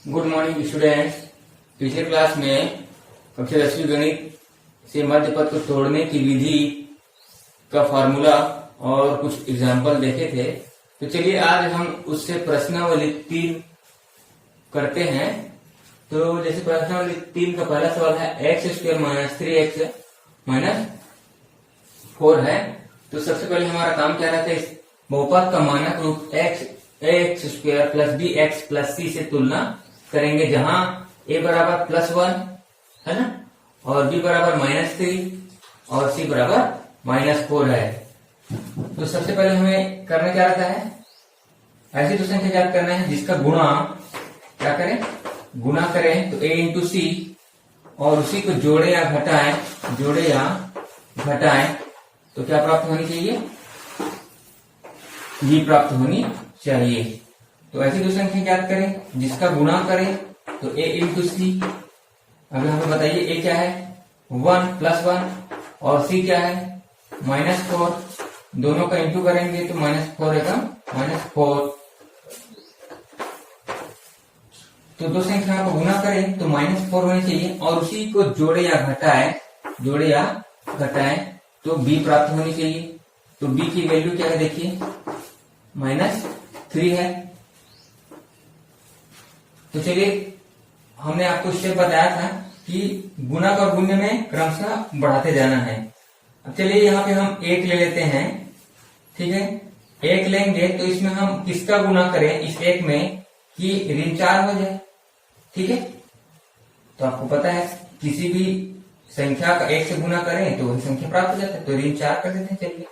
Good morning students. पिछले class में कक्षा 10वीं गणित से मध्य पद को तोड़ने की विधि का फॉर्मूला और कुछ एग्जाम्पल देखे थे। तो चलिए आज हम उससे प्रश्नावली 3 करते हैं। तो जैसे प्रश्नावली 3 का पहला सवाल है x² - 3x - 4 है। तो सबसे पहले हमारा काम क्या रहता है, इस बहुपद का मानक रूप ax² + bx + c से तुलना करेंगे, जहां a बराबर +1 है ना, और b बराबर -3 और c बराबर -4 है। तो सबसे पहले हमें करना क्या रहता है, ऐसी दो संख्या ज्ञात करना है जिसका गुणा क्या करें, गुणा करें तो a × c और उसी को जोड़े या घटाएं तो क्या प्राप्त होनी चाहिए, b प्राप्त होनी चाहिए। तो ऐसी दो संख्या ज्ञात करें जिसका गुणा करें तो a × c। अभी हमें बताइए a क्या है, 1 + 1 और c क्या है -4। दोनों का इंटू करेंगे तो -4 एकम -4। तो दो संख्या को गुणा करें तो -4 होनी चाहिए और उसी को जोड़े या घटाएं तो b प्राप्त होनी चाहिए। तो b की वैल्यू क्या है, देखिए -3 है। तो चलिए, हमने आपको स्टेप बताया था कि गुणक और गुण्य में क्रमशः बढ़ाते जाना है। अब चलिए यहाँ पे हम 1 ले लेते हैं, ठीक है। 1 लेंगे तो इसमें हम किसका गुणा करें, इस 1 में कि ऋण 4 हो जाए, ठीक है। तो आपको पता है किसी भी संख्या का 1 से गुणा करें तो वही संख्या प्राप्त हो जाता है। तो ऋण 4 कर देते हैं, चलिए।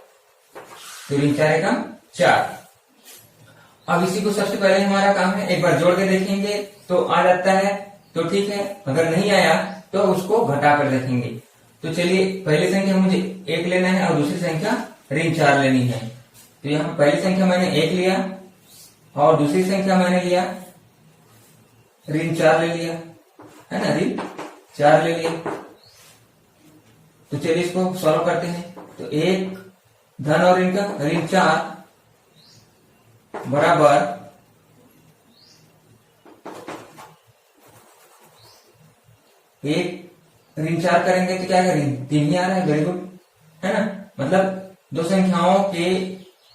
तो ऋण 4 एकम 4। अब इसी को सबसे पहले हमारा काम है, एक बार जोड़ के देखेंगे तो आ जाता है तो ठीक है, अगर नहीं आया तो उसको घटा कर देखेंगे। तो चलिए, पहली संख्या मुझे 1 लेना है और दूसरी संख्या ऋण 4 लेनी है। तो यहाँ पहली संख्या मैंने 1 लिया और दूसरी संख्या मैंने लिया ऋण 4 ले लिया, है ना, ऋण 4 ले लिया। तो चलिए इसको सॉल्व करते हैं। तो 1 धन और ऋण का ऋण 4 बराबर 1 ऋण 4 करेंगे तो क्या है, ऋण 3 ही आ रहा है। वेरी गुड, है ना। मतलब दो संख्याओं के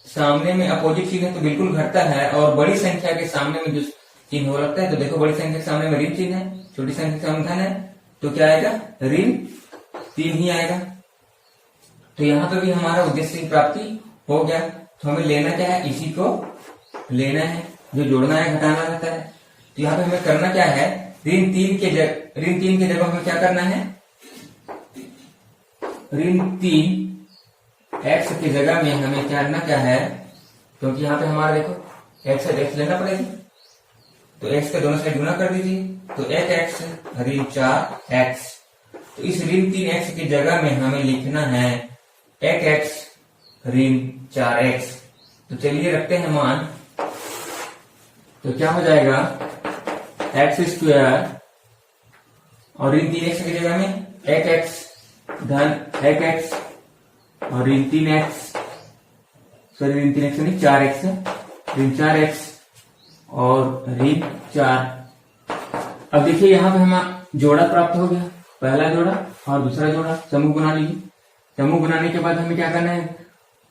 सामने में अपोजिट चिन्ह है तो बिल्कुल घटता है, और बड़ी संख्या के सामने में जो चिन्ह हो लगता है, तो देखो बड़ी संख्या के सामने में ऋण चिन्ह है, छोटी संख्या के सामने धन है, तो क्या आएगा, ऋण 3 ही आएगा। तो यहाँ पे भी हमारा उद्देश्य की प्राप्ति हो गया। तो हमें लेना क्या है, इसी को लेना है, जो जोड़ना है घटाना रहता है। तो यहाँ पे हमें करना क्या है, ऋण 3 के जगह हमें क्या करना है, ऋण 3 x की जगह में हमें करना क्या है, क्योंकि यहाँ पे हमारा देखो x है, x लेना पड़ेगा। तो x के दोनों साइड गुना कर दीजिए, तो 1x ऋण 4x। तो इस ऋण 3x की जगह में हमें लिखना है 1x ऋण 4x। तो चलिए रखते हैं मान, तो क्या हो जाएगा, x² और ऋण 3x की जगह में 1x धन 1x और ऋण 3x, सॉरी ऋण 3x नहीं 4x, ऋण 4x और ऋण 4। अब देखिए यहाँ पे हमारा जोड़ा प्राप्त हो गया, पहला जोड़ा और दूसरा जोड़ा, समूह बना लीजिए। समूह बनाने के बाद हमें क्या करना है,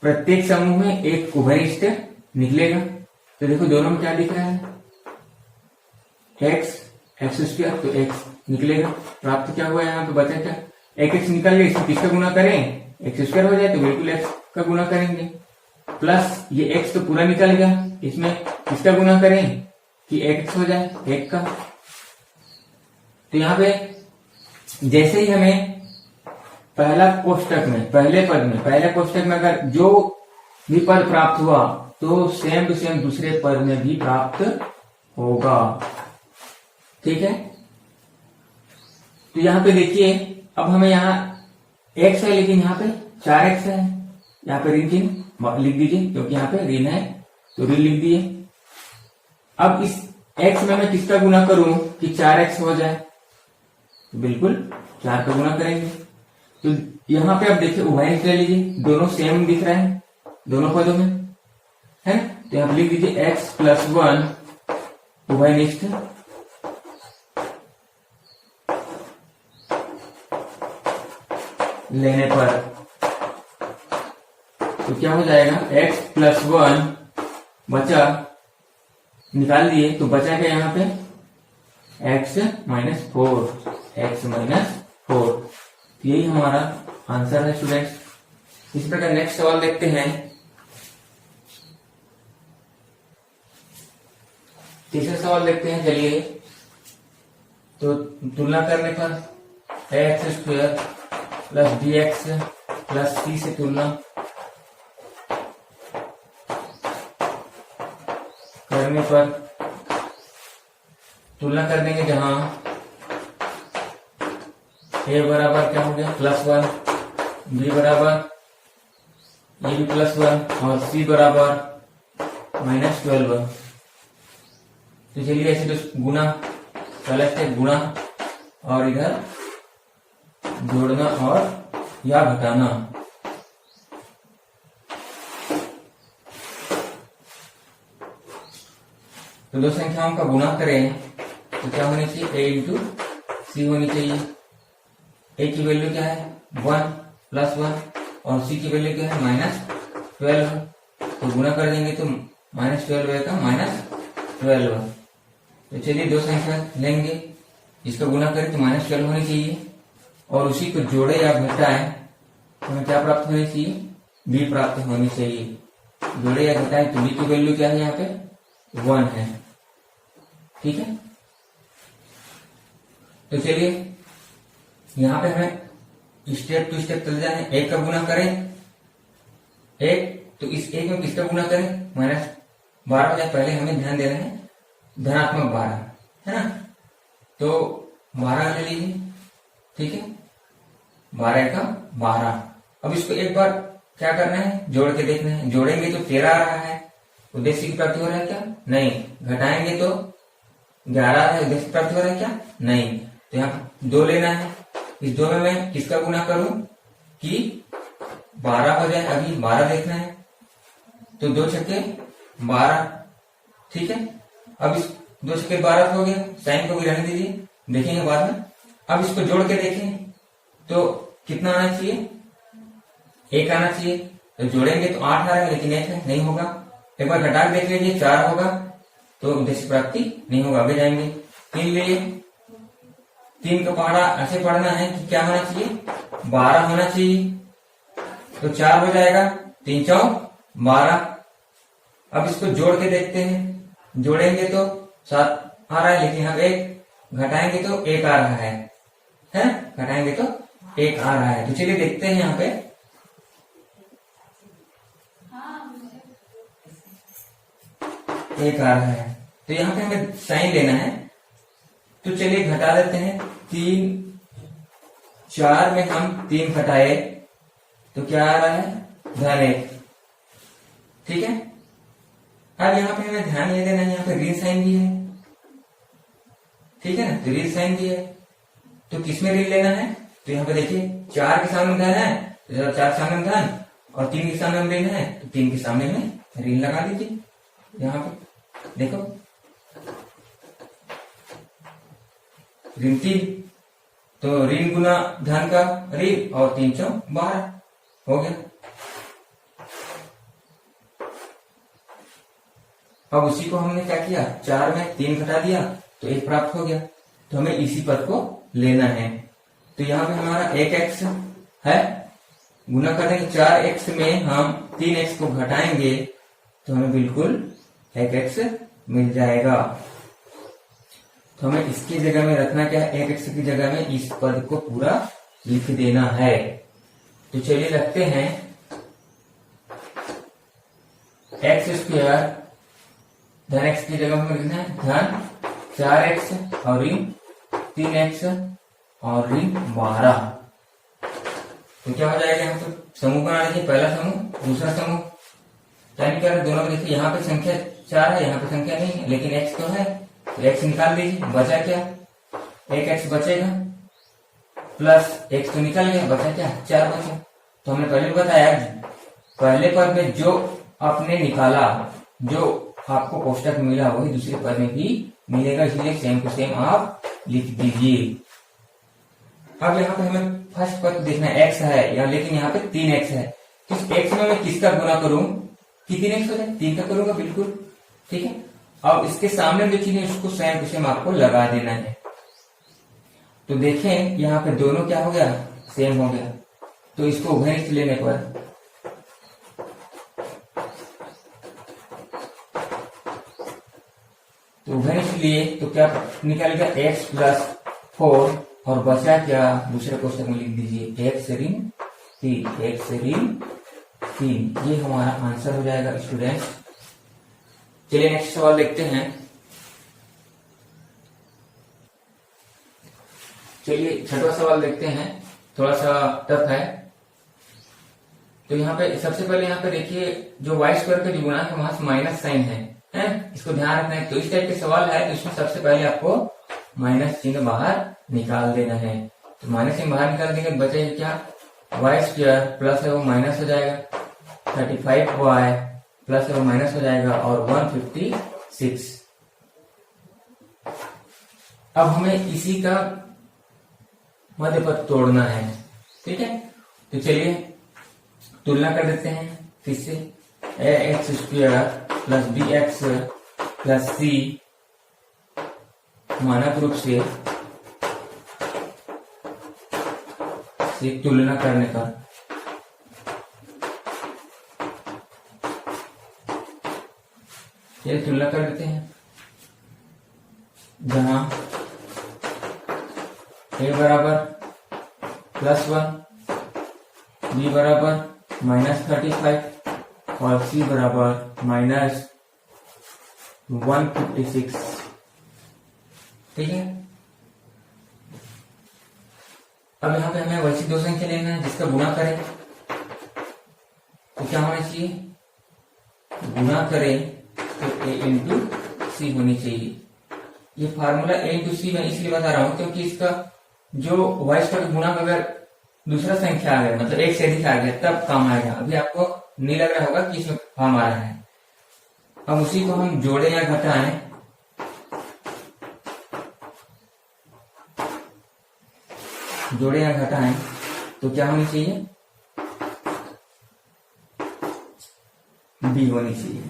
प्रत्येक समूह में एक उभयनिष्ठ निकलेगा। तो देखो दोनों में क्या दिख रहा है, x² तो x निकलेगा। प्राप्त क्या हुआ, यहाँ पे बचा क्या, 1x निकल गया, इसमें किसका गुना करें, x² हो जाए तो बिल्कुल x का गुना करेंगे, प्लस ये x तो पूरा निकल गया, इसमें किसका गुना करें कि 1x हो जाए, 1 का। तो यहाँ पे जैसे ही हमें पहला कोष्टक में, पहले कोष्टक में अगर जो भी पद प्राप्त हुआ तो सेम टू सेम दूसरे पद में भी प्राप्त होगा, ठीक है। तो यहाँ पे देखिए, अब हमें यहाँ x है लेकिन यहाँ पे 4x है, यहाँ पे ऋण चिन्ह लिख दीजिए, क्योंकि यहाँ पे ऋण है तो ऋण लिख दिए। अब इस x में मैं किसका गुना करूं कि 4x हो जाए, तो बिल्कुल 4 का गुना करेंगे। तो यहाँ पे अब देखिए उभयनिष्ठ ले लीजिए, दोनों सेम दिख रहे हैं दोनों पदों में, है। तो यहाँ पे लिख दीजिए x + 1 उभयनिष्ठ लेने पर तो क्या हो जाएगा, x प्लस 1 बचा, निकाल दिए तो बचा क्या यहाँ पे, x माइनस 4, x माइनस 4। यही हमारा आंसर है स्टूडेंट्स। इस प्रकार नेक्स्ट सवाल देखते हैं। तीसरा सवाल देखते हैं, चलिए। तो तुलना करने पर X square plus D X plus C से तुलना करने पर तुलना कर देंगे, जहां ए बराबर क्या हो गया +1, बी बराबर ये भी +1 और सी बराबर -12। तो चलिए ऐसे तो गुना पहले से गुणा और इधर जोड़ना और या घटाना। तो दो संख्याओं का गुणा करें तो क्या होनी चाहिए, a इंटू सी होनी चाहिए। a की वैल्यू क्या है 1 + 1 और c की वैल्यू क्या है -12। तो गुणा कर देंगे तो -12 आएगा -12। तो चलिए दो संख्या लेंगे, इसका गुणा करें तो -12 होनी चाहिए और उसी को जोड़े या घटाएं तो हमें क्या प्राप्त होनी चाहिए, b प्राप्त होनी चाहिए। जोड़े या घटाएं तो b की वैल्यू क्या है, यहाँ पे 1 है। ठीक है, तो चलिए यहाँ पे हमें स्टेप टू स्टेप चल जाए। एक का गुणा करें, एक तो इस एक में किसका गुणा करें, -12 हो जाए। पहले हमें ध्यान देना है धनात्मक 12 है ना, तो 12 ले लीजिए। ठीक है, 12 का 12। अब इसको एक बार क्या करना है, जोड़ के देखना है। जोड़ेंगे तो 13 आ रहा है, उद्देश्य की प्राप्ति हो रहा है क्या, नहीं। घटाएंगे तो 11 है, उद्देश्य की प्राप्ति हो रहा है क्या, नहीं। तो यहाँ 2 लेना है, इस 2 में मैं किसका गुना करूं कि 12 हो जाए। अभी 12 देखना है तो 2 छक्के 12। ठीक है, अब इस 2 छक्के 12 हो गया, साइन को भी रहने दीजिए, देखेंगे बाद में। अब इसको जोड़ के देखें तो कितना आना चाहिए, 1 आना चाहिए। तो जोड़ेंगे तो 8 आ रहा है, लेकिन 1 है, नहीं होगा। एक बार घटा देख लीजिए, 4 होगा तो उद्देश्य प्राप्ति नहीं होगा, आगे जाएंगे। 3 लिए, 3 का पहाड़ा ऐसे पढ़ना है कि क्या होना चाहिए, 12 होना चाहिए। तो 4 हो जाएगा, 3 चौक 12। अब इसको जोड़ के देखते हैं, जोड़ेंगे तो 7 आ रहा है, लेकिन हम 1 घटाएंगे तो 1 आ रहा है, घटाएंगे तो 1 आ रहा है। तो चलिए देखते हैं यहाँ पे, एक आ रहा है। तो यहाँ पे हमें साइन लेना है, तो चलिए घटा देते हैं। 3 4 में हम 3 घटाए तो क्या आ रहा है, -1। ठीक है, अब यहाँ पे हमें ध्यान ये देना है, यहाँ पे ऋण साइन भी है। ठीक है ना, तो ऋण साइन भी है, तो किसमें ऋण लेना है, तो यहाँ पे देखिए 4 के सामने धन है तो 4 के सामने धन, और 3 के सामने ऋण है तो 3 के सामने में ऋण लगा दीजिए। यहाँ पे देखो ऋण 3, तो ऋण गुना धन का ऋण और 3 चौक 12 हो गया। अब उसी को हमने क्या किया, 4 में 3 घटा दिया तो 1 प्राप्त हो गया। तो हमें इसी पद को लेना है। तो यहाँ पे हमारा 1x है, गुना कर देंगे 4x में हम 3x को घटाएंगे तो हमें बिल्कुल 1x मिल जाएगा। तो हमें इसकी जगह में रखना क्या है, 1x की जगह में इस पद को पूरा लिख देना है। तो चलिए रखते हैं, x² धन x की जगह में लिखना है धन 4x और ऋण 3x और ऋण 12। तो क्या हो जाएगा, यहाँ पे समूह बना लीजिए, पहला समूह दूसरा समूह। क्या कर दोनों में देखिए, यहाँ पे संख्या 4 है, यहाँ पे संख्या नहीं है, लेकिन x तो है, तो x निकाल दीजिए। बचा क्या, 1x बचेगा प्लस x तो निकल गया, बचा क्या 4 बचा। तो हमने पहले बताया पहले पद में जो आपने निकाला, जो आपको कोष्टक में मिला वही दूसरे पद में भी मिलेगा, इसलिए सेम टू सेम आप लिख दीजिए। अब यहाँ पे हमें फर्स्ट पद देखना है x है या, लेकिन यहाँ पे 3x है। तो इस x में मैं किसका गुना करूं कि 3x हो जाए, 3 का करूंगा बिल्कुल, ठीक है। अब इसके सामने जो चीज है उसको सेम टू सेम आपको लगा देना है। तो देखें यहाँ पे दोनों क्या हो गया, सेम हो गया। तो इसको उभयनिष्ठ लेने पर तो उभयनिष्ठ लिए तो क्या निकल गया x प्लस 4 और बचा क्या, दूसरे कोष्टक में लिख दीजिए x ऋण 3, x ऋण 3। ये हमारा आंसर हो जाएगा स्टूडेंट। चलिए नेक्स्ट सवाल देखते हैं। चलिए छठवां सवाल देखते हैं, थोड़ा सा टफ है। तो यहाँ पे सबसे पहले यहाँ पे देखिए जो वाई स्क्वायर का जो गुणांक है वहां से माइनस साइन है, इसको ध्यान रखना है। तो इस टाइप के सवाल है तो इसमें सबसे पहले आपको माइनस चिन्ह बाहर निकाल देना है। तो माइनस चिन्ह बाहर निकाल देंगे, बचेगा क्या, वाई स्क्वायर प्लस है वो माइनस हो जाएगा, 35y प्लस है वो माइनस हो जाएगा और 156। अब हमें इसी का मध्य पद तोड़ना है, ठीक है। तो चलिए तुलना कर देते हैं फिर से, ax square plus bx plus c मानक रूप से तुलना करने का ये तुलना कर देते हैं, जहां a बराबर +1, b बराबर -35 और c बराबर -156, ठीक है। अब यहाँ पे हमें वैसी दो संख्या लेना है जिसका गुणा करें, तो क्या होना चाहिए, गुणा करें तो a इंटू सी होनी चाहिए। ये फार्मूला a इंटू सी मैं इसलिए बता रहा हूं क्योंकि इसका जो y स्क्वायर का गुणा अगर दूसरा संख्या आ गया, मतलब एक से अधिक आ गया, तब काम आएगा। अभी आपको नहीं लग रहा होगा कि इसमें फॉर्म आ रहा है। अब उसी को हम जोड़े या घटाएं, जोड़े या घटाएं तो क्या होनी चाहिए, b होनी चाहिए।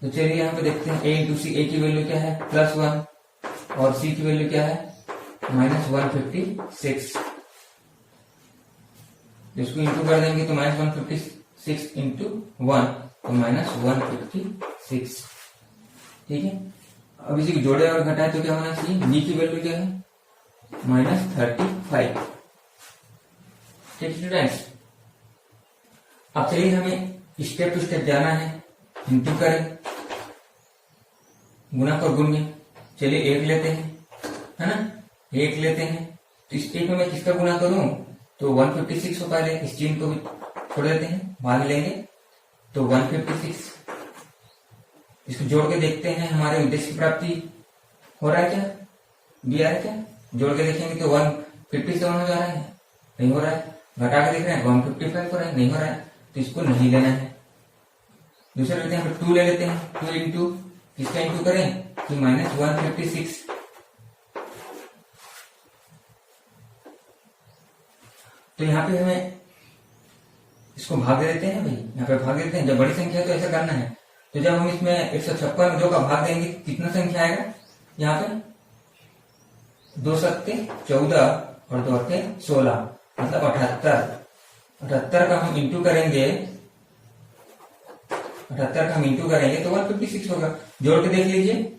तो चलिए यहाँ पे देखते हैं a इंटू सी, a की वैल्यू क्या है +1 और c की वैल्यू क्या है -156। इसको इंटू कर देंगे तो -156 इंटू 1 तो -156, ठीक है। अब इसी को जोड़े और घटाए तो क्या होना चाहिए, b की वैल्यू क्या है -35, ठीक स्टूडेंट्स। अब चलिए हमें स्टेप टू स्टेप जाना है, इंटू करें, गुणक और गुण्य। चलिए एक लेते हैं, है ना, एक लेते हैं। तो इस एक में मैं किसका गुणा करूं, तो 156 हो, पहले इस चिन्ह को भी छोड़ देते हैं, बाद में लेंगे। तो 156 इसको जोड़ के देखते हैं हमारे उद्देश्य की प्राप्ति हो रहा है क्या, बी आ रहा है क्या। जोड़ के देखेंगे तो 157 हो जा रहा है, नहीं हो रहा है। घटा के देख रहे हैं 155 हो रहा है, नहीं हो रहा है, तो इसको नहीं लेना है। दूसरा लेते हैं 2 ले लेते हैं, 2 इंटू किसका इंटू करें तो -156। तो यहाँ पे हमें इसको भाग दे देते हैं भाई, यहाँ पे भाग देते हैं। जब बड़ी संख्या है तो ऐसा करना है। तो जब हम इसमें 156 2 का भाग देंगे कितना संख्या आएगा, यहाँ पे 2 सत्ते 14 और 2 अट्ठे 16, मतलब 78 का हम इंटू करेंगे, 78 का हम इंटू करेंगे तो 156 होगा। जोड़ के देख लीजिए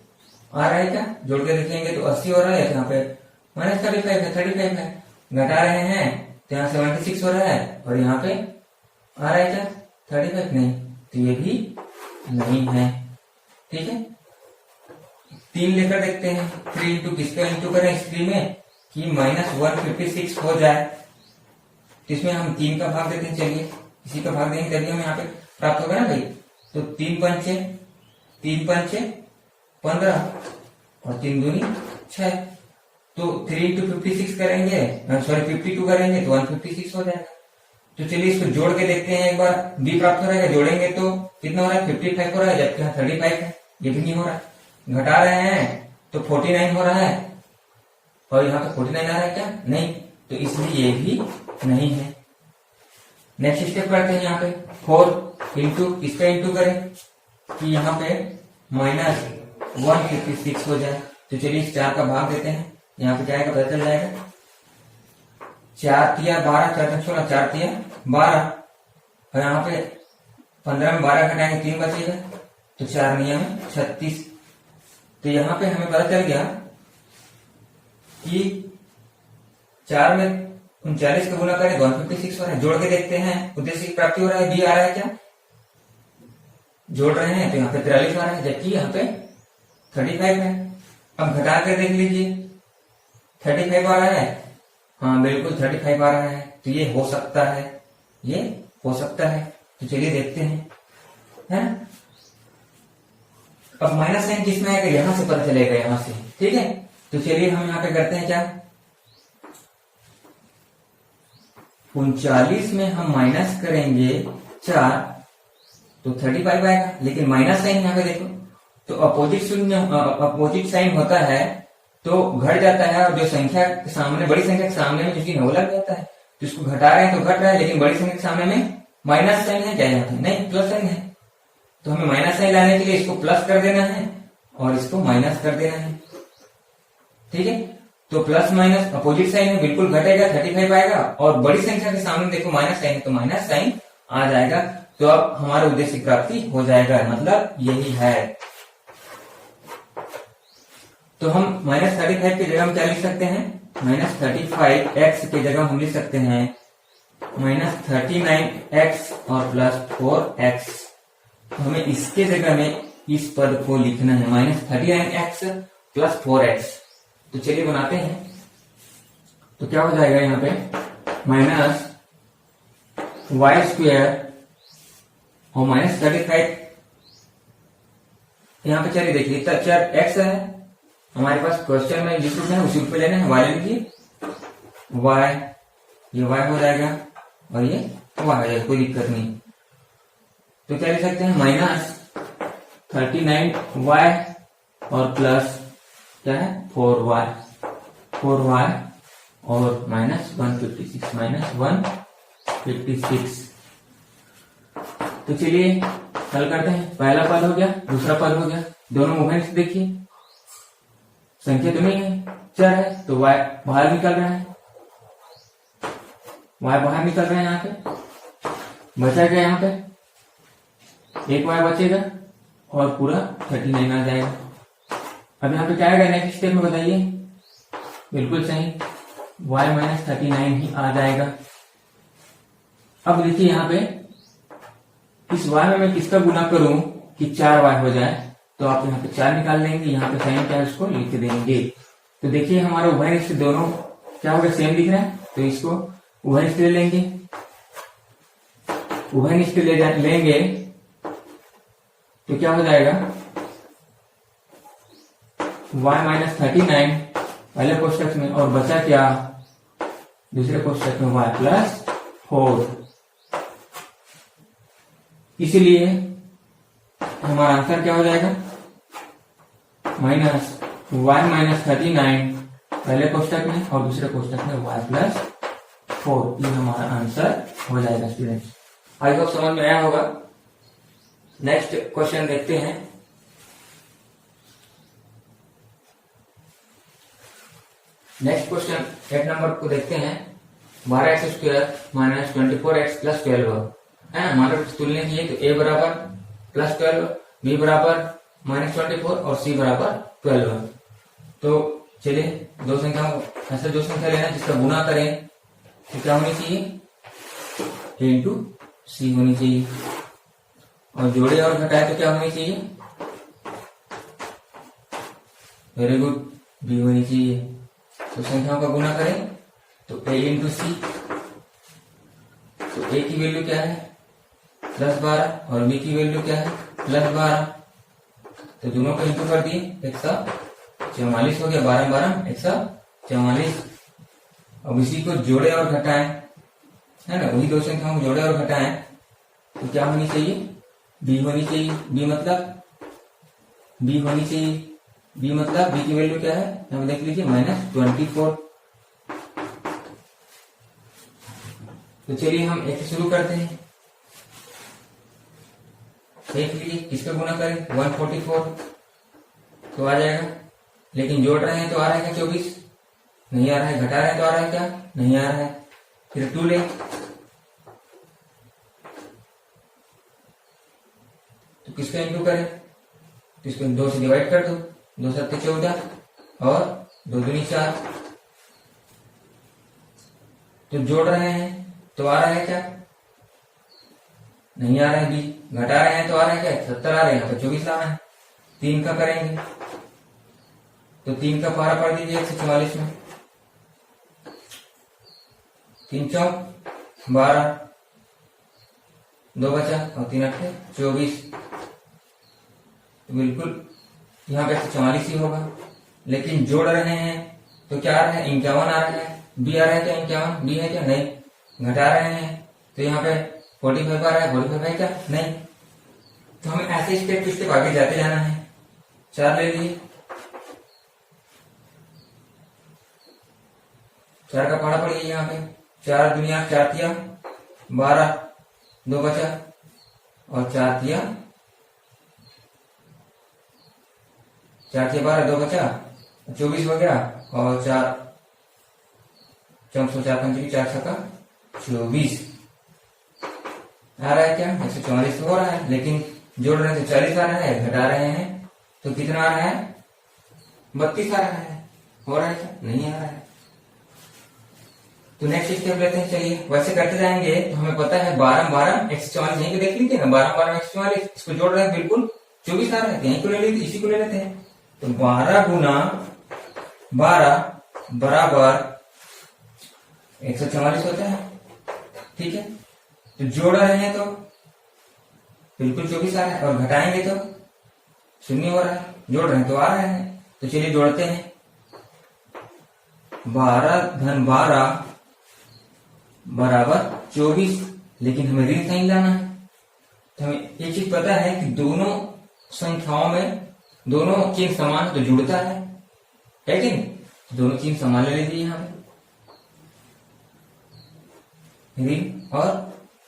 आ रहा है क्या, जोड़ के देखेंगे तो 80 हो रहा है, यहाँ पे -35 है, 35 है। घटा रहे हैं तो यहाँ 76 हो रहा है और यहाँ पे आ रहा है क्या 35, नहीं, तो ये भी नहीं है, ठीक है। 3 लेकर देखते हैं, 3 इंटू किसका इंटू करें इस 3 में कि -156 हो जाए। तो इसमें हम 3 का भाग देते हैं, चलिए इसी का भाग देंगे तभी हम यहाँ पे प्राप्त होगा ना भाई। तो 3 पंचे 15 और 3 दूनी 6, तो 3 इंटू 56 करेंगे, सॉरी 52 करेंगे तो 156 हो जाएगा। तो चलिए इसको जोड़ के देखते हैं एक बार, b प्राप्त हो रहा है, जोड़ेंगे तो कितना हो रहा है 55 हो रहा है, जबकि यहाँ 35 है, ये भी नहीं हो रहा है। घटा रहे हैं तो 49 हो रहा है, और यहाँ पे 49 आ रहा है क्या? नहीं, तो इसलिए ये भी नहीं है। नेक्स्ट स्टेप करते हैं, यहाँ पे 4 इंटू इसका इंटू करें कि यहाँ पे -156 हो जाए। तो चलिए इस 4 का भाग देते हैं, यहाँ पे जाएगा पता चल जाएगा। 4 तिया 12, 4 16, 4 तिया 12, और यहाँ पे 15 में 12 घटाएंगे 3 बचेगा, तो 4 नियम 36। तो यहाँ पे हमें पता चल गया कि 4 में 39 का गुना करें 156 हो रहा है। जोड़ के देखते हैं उद्देश्य की प्राप्ति हो रहा है, बी आ रहा है क्या? जोड़ रहे हैं तो यहाँ पे 43 आ रहा है, जबकि यहाँ पे 35 है। अब घटा कर देख लीजिए, 35 आ रहा है। हाँ बिल्कुल 35 आ रहा है, तो ये हो सकता है, ये हो सकता है। तो चलिए देखते हैं, है ना? अब माइनस साइन किसमें आएगा? यहां से पता चलेगा, यहां से, ठीक है। तो चलिए हम यहाँ पे करते हैं क्या, 39 में हम माइनस करेंगे 4 तो 35 आएगा, लेकिन माइनस साइन यहाँ पे देखो तो अपोजिट साइन होता है तो घट जाता है, और जो संख्या के सामने, बड़ी संख्या के सामने में जिसकी वो लग जाता है, तो इसको घटा रहे हैं तो घट रहा है, लेकिन बड़ी संख्या के सामने में माइनस साइन है क्या? यहाँ पे नहीं, प्लस साइन है। तो हमें माइनस साइन लाने के लिए इसको प्लस कर देना है और इसको माइनस कर देना है, ठीक है। तो प्लस माइनस अपोजिट साइन है, बिल्कुल घटेगा, 35 आएगा, और बड़ी संख्या के सामने देखो माइनस साइन है तो माइनस साइन आ जाएगा। तो अब हमारे उद्देश्य की प्राप्ति हो जाएगा, मतलब यही है। तो हम -35 की जगह हम क्या लिख सकते हैं? -35x की जगह हम लिख सकते हैं -39x और +4x। तो हमें इसके जगह में इस पद को लिखना है -39x + 4x। तो चलिए बनाते हैं। तो क्या हो जाएगा यहाँ पे, -y² और -35। यहाँ पे चलिए देखिए, चर x है हमारे पास, क्वेश्चन में जिस रूप में उसी रूप में लेना है, y ले लीजिए, y, ये y हो जाएगा और ये y हो जाएगा, कोई दिक्कत नहीं। तो क्या लिख सकते हैं, -39y और प्लस क्या है 4y और -156। तो चलिए हल करते हैं। पहला पद हो गया, दूसरा पद हो गया, दोनों उभय से देखिए, संख्या तो नहीं है, चर है, तो y बाहर निकल रहा है, y बाहर निकल रहा है। यहाँ पे बचा क्या, यहाँ पे एक y बचेगा और पूरा 39 आ जाएगा। अब यहाँ पे क्या आएगा नेक्स्ट स्टेप में, बताइए? बिल्कुल सही, y -39 ही आ जाएगा। अब देखिए यहाँ पे इस y में मैं किसका गुना करूं कि 4y हो जाए, तो आप यहाँ पे 4 निकाल लेंगे, यहाँ पे साइन क्या है उसको लिख देंगे। तो देखिए हमारा उभयनिष्ठ दोनों क्या हो गया, सेम दिख रहा है, तो इसको उभयनिष्ठ ले लेंगे। उभयनिष्ठ लेंगे तो क्या हो जाएगा, y -39 पहले कोष्ठक में, और बचा क्या दूसरे कोष्ठक में, y +4। इसलिए हमारा आंसर क्या हो जाएगा, -y -39 पहले कोष्ठक में और दूसरे कोष्ठक में y +4। ये हमारा आंसर हो जाएगा स्टूडेंट्स। आई होप समझ में आया होगा। नेक्स्ट क्वेश्चन देखते हैं। नेक्स्ट क्वेश्चन 8 नंबर को देखते हैं। 12x² -24x + 12 है, हमारे तुलना की है, तो a बराबर +12, b बराबर -24 और c बराबर 12। तो चलिए दो संख्याओं, ऐसा दो संख्या लेना जिसका गुना करें तो क्या होनी चाहिए, a इंटू सी होनी चाहिए, और जोड़े और घटाए तो क्या होनी चाहिए, वेरी गुड, b होनी चाहिए। तो संख्याओं का गुना करें तो a इंटू सी, तो a की वैल्यू क्या है +12 और b की वैल्यू क्या है +12। तो दोनों को इंटू कर दिए, 144 हो गया, 12 12 144। अब इसी को जोड़े और घटाएं, है ना, वही दो संख्याओं को जोड़े और घटाएं तो क्या होनी चाहिए, b होनी चाहिए। b मतलब b होनी चाहिए, बी मतलब बी की वैल्यू क्या है, यहाँ पे देख लीजिए -24। तो चलिए हम एक से शुरू करते हैं। देख लीजिए किसका गुना करें, 144 तो आ जाएगा, लेकिन जोड़ रहे हैं तो आ रहा है क्या 24, नहीं आ रहा है। घटा रहे हैं तो आ रहा है क्या, नहीं आ रहा है। फिर 2 ले, तो किसका इंटू करें, तो इसको 2 से डिवाइड कर दो, 2 7 14 और 2 दूनी 4। तो जोड़ रहे हैं तो आ रहा है क्या, नहीं आ रहा है बी। घटा रहे हैं तो आ रहा है क्या, 70 आ रहा है, यहाँ पर 24 लाना है। 3 का करेंगे तो 3 का पारा पढ़ दीजिए 144 में, 3 चौक 12, 2 बचा और 3 8 24। तो बिल्कुल यहाँ पे 144 ही होगा, लेकिन जोड़ रहे हैं तो क्या आ रहा है, 51 आ रहा है। बी आ रहा है क्या 51, बी है क्या, नहीं। घटा रहे हैं तो यहाँ पे 45 आ रहा है, 45 है क्या, नहीं। तो हमें ऐसे स्टेप टू स्टेप आगे जाते जाना है। 4 ले लिए, 4 का पहाड़ा पड़िए यहाँ पे, 4 दुनिया 4 तिया 12, 2 बचा और 4 तिया 12, 2 बचा 24 हो गया और 4 4 5 4 छक्का 24 आ रहा है क्या, 144 हो रहा है, लेकिन जोड़ रहे हैं तो 40 आ रहा है। घटा रहे हैं तो कितना आ रहा है, 32 आ रहा है। हो रहा है क्या, नहीं आ रहा है। तो नेक्स्ट स्टेप लेते हैं, चलिए वैसे करते जाएंगे। तो हमें पता है 12 12 144 यहीं पे देख लीजिए ना, 12 12 144, इसको जोड़ रहे हैं बिल्कुल 24 आ रहा है, यहीं को ले लीजिए, इसी को ले लेते हैं। तो 12 गुना 12 बराबर 144 होता है, ठीक है। तो जोड़ रहे हैं तो बिल्कुल 24 आ रहा है और घटाएंगे तो 0 हो रहा है, जोड़ रहे हैं तो आ रहे हैं। तो चलिए जोड़ते हैं, 12 धन 12 बराबर 24, लेकिन हमें ऋण साइन लाना है। तो हमें एक चीज पता है कि दोनों संख्याओं में दोनों चिन्ह समान तो जुड़ता है कि नहीं। दोनों चिन्ह समान ले लीजिए यहाँ पे, ऋण और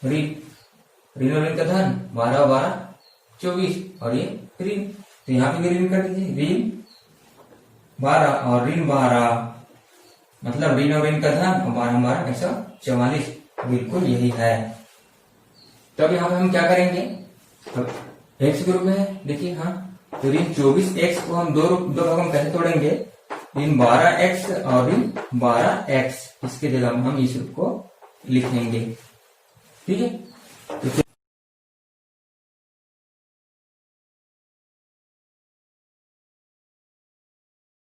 ऋण, ऋण और ऋण का धन 12 12 24 और ये ऋण, तो यहाँ पे भी ऋण कर दीजिए, ऋण 12 और ऋण 12 मतलब ऋण और ऋण का धन और 12 12 144, बिल्कुल यही है। तो अब यहाँ पे हम क्या करेंगे, तो एक्स ग्रुप में है देखिए, हाँ। तो ऋण 24x को हम दो भागों में कैसे तोड़ेंगे, ऋण 12x और ऋण 12x, इसके जगह में हम इस रूप को लिखेंगे, ठीक है। तो